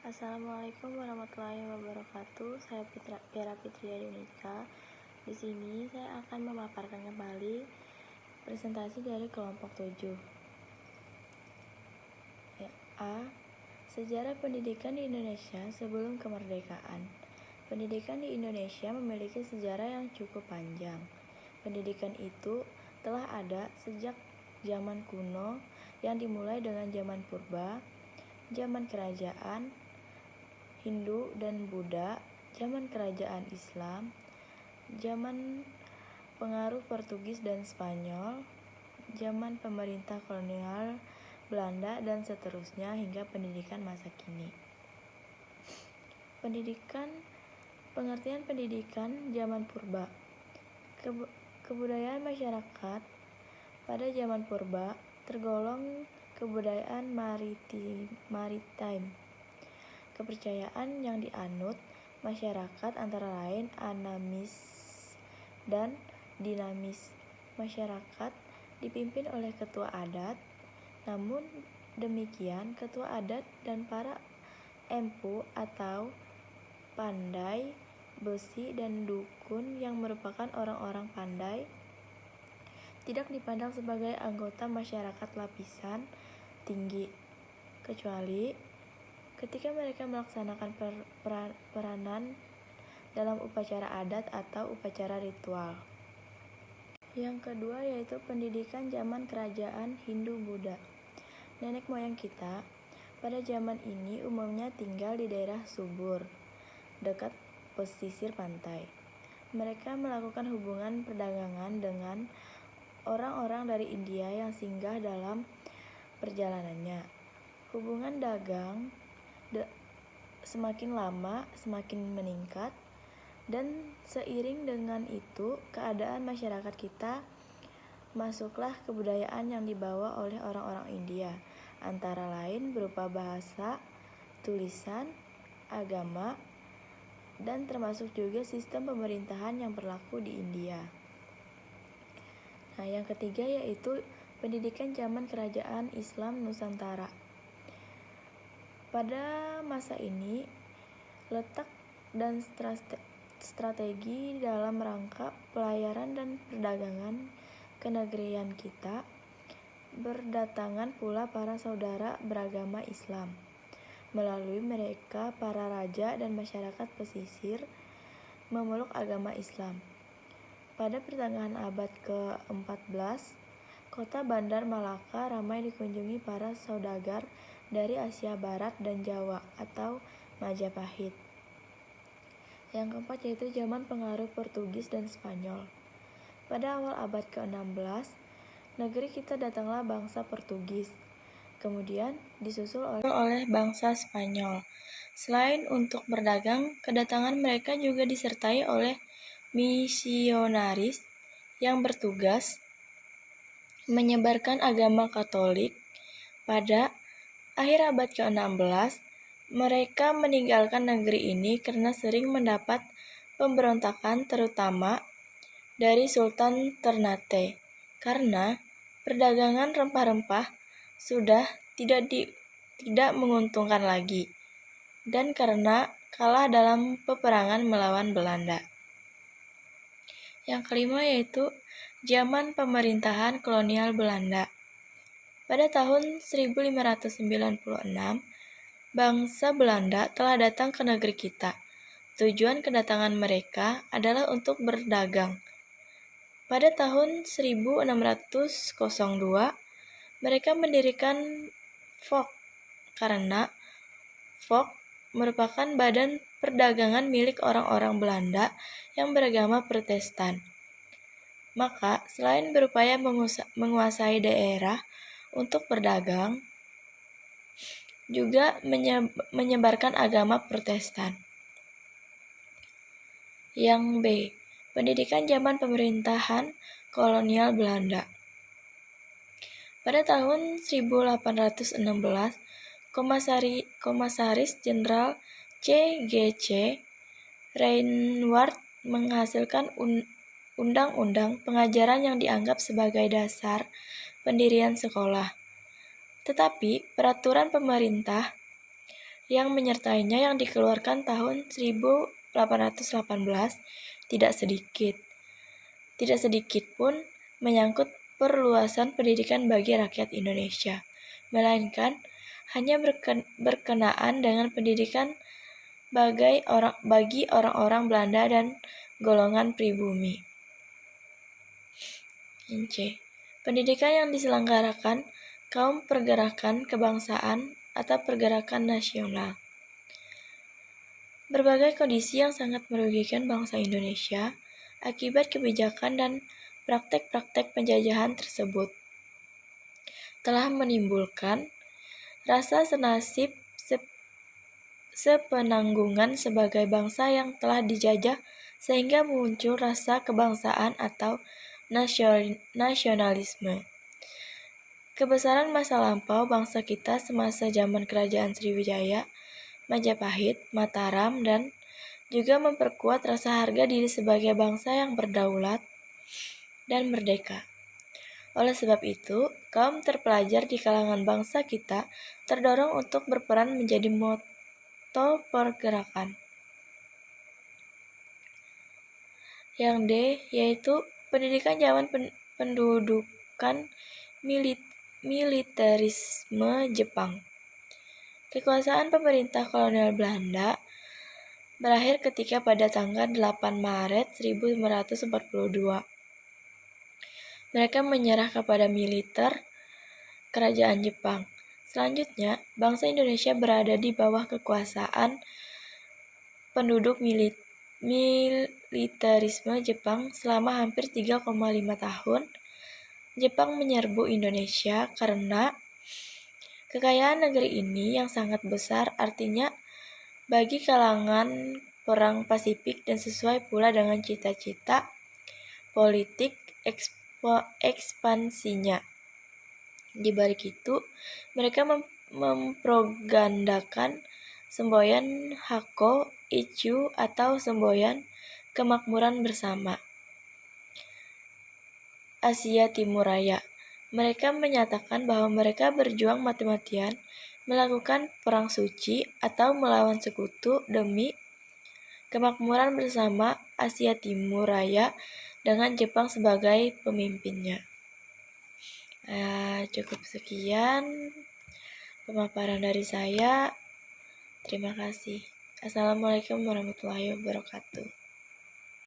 Assalamualaikum warahmatullahi wabarakatuh. Saya Vera Fitria Yunika. Di sini saya akan memaparkan kembali presentasi dari kelompok 7. A. Sejarah pendidikan di Indonesia sebelum kemerdekaan. Pendidikan di Indonesia memiliki sejarah yang cukup panjang. Pendidikan itu telah ada sejak zaman kuno yang dimulai dengan zaman purba, zaman kerajaan Hindu dan Buddha, zaman kerajaan Islam, zaman pengaruh Portugis dan Spanyol, zaman pemerintah kolonial Belanda, dan seterusnya hingga pendidikan masa kini. Pengertian pendidikan zaman purba. Kebudayaan masyarakat pada zaman purba tergolong kebudayaan maritime. Kepercayaan yang dianut masyarakat antara lain anamis dan dinamis. Masyarakat dipimpin oleh ketua adat, namun demikian ketua adat dan para empu atau pandai besi dan dukun yang merupakan orang-orang pandai tidak dipandang sebagai anggota masyarakat lapisan tinggi, kecuali ketika mereka melaksanakan peranan dalam upacara adat atau upacara ritual. Yang kedua yaitu pendidikan zaman kerajaan Hindu-Buddha. Nenek moyang kita pada zaman ini umumnya tinggal di daerah subur, dekat pesisir pantai. Mereka melakukan hubungan perdagangan dengan orang-orang dari India yang singgah dalam perjalanannya. Hubungan dagang semakin lama semakin meningkat, dan seiring dengan itu keadaan masyarakat kita masuklah kebudayaan yang dibawa oleh orang-orang India, antara lain berupa bahasa, tulisan, agama, dan termasuk juga sistem pemerintahan yang berlaku di India. Nah, yang ketiga yaitu pendidikan zaman kerajaan Islam Nusantara. Pada masa ini, letak dan strategi dalam rangka pelayaran dan perdagangan kenegerian kita, berdatangan pula para saudara beragama Islam. Melalui mereka, para raja dan masyarakat pesisir memeluk agama Islam. Pada pertengahan abad ke-14, kota Bandar Malaka ramai dikunjungi para saudagar dari Asia Barat dan Jawa atau Majapahit. Yang keempat yaitu zaman pengaruh Portugis dan Spanyol. Pada awal abad ke-16, negeri kita datanglah bangsa Portugis, kemudian disusul oleh bangsa Spanyol. Selain untuk berdagang, kedatangan mereka juga disertai oleh misionaris yang bertugas menyebarkan agama Katolik. Pada akhir abad ke-16, mereka meninggalkan negeri ini karena sering mendapat pemberontakan, terutama dari Sultan Ternate, karena perdagangan rempah-rempah sudah tidak menguntungkan lagi, dan karena kalah dalam peperangan melawan Belanda. Yang kelima yaitu zaman pemerintahan kolonial Belanda. Pada tahun 1596, bangsa Belanda telah datang ke negeri kita. Tujuan kedatangan mereka adalah untuk berdagang. Pada tahun 1602, mereka mendirikan Fok, karena Fok merupakan badan perdagangan milik orang-orang Belanda yang beragama Protestan. Maka, selain berupaya menguasai daerah untuk berdagang, juga menyebarkan agama Protestan. Yang B. Pendidikan zaman pemerintahan kolonial Belanda. Pada tahun 1816, Komisaris Jenderal C.G.C. Reinhardt menghasilkan undang-undang pengajaran yang dianggap sebagai dasar pendirian sekolah. Tetapi peraturan pemerintah yang menyertainya yang dikeluarkan tahun 1818 tidak sedikit pun menyangkut perluasan pendidikan bagi rakyat Indonesia, melainkan hanya berkenaan dengan pendidikan bagi orang-orang Belanda dan golongan pribumi. C. Pendidikan yang diselenggarakan kaum pergerakan kebangsaan atau pergerakan nasional. Berbagai kondisi yang sangat merugikan bangsa Indonesia akibat kebijakan dan praktek-praktek penjajahan tersebut telah menimbulkan rasa senasib sepenanggungan sebagai bangsa yang telah dijajah sehingga muncul rasa kebangsaan atau nasionalisme. Kebesaran masa lampau bangsa kita semasa zaman Kerajaan Sriwijaya, Majapahit, Mataram, dan juga memperkuat rasa harga diri sebagai bangsa yang berdaulat dan merdeka. Oleh sebab itu, kaum terpelajar di kalangan bangsa kita terdorong untuk berperan menjadi motor pergerakan. Yang D, yaitu pendidikan zaman pendudukan militerisme Jepang. Kekuasaan pemerintah kolonial Belanda berakhir ketika pada tanggal 8 Maret 1542. Mereka menyerah kepada militer kerajaan Jepang. Selanjutnya, bangsa Indonesia berada di bawah kekuasaan penduduk militerisme Jepang selama hampir 3,5 tahun. Jepang menyerbu Indonesia karena kekayaan negeri ini yang sangat besar, artinya bagi kalangan perang Pasifik dan sesuai pula dengan cita-cita politik ekspansinya. Di balik itu, mereka mempropagandakan semboyan Hakko Ichu atau semboyan kemakmuran bersama Asia Timur Raya. Mereka menyatakan bahwa mereka berjuang mati-matian melakukan perang suci atau melawan sekutu demi kemakmuran bersama Asia Timur Raya dengan Jepang sebagai pemimpinnya. Cukup sekian pemaparan dari saya. Terima kasih. Assalamualaikum warahmatullahi wabarakatuh.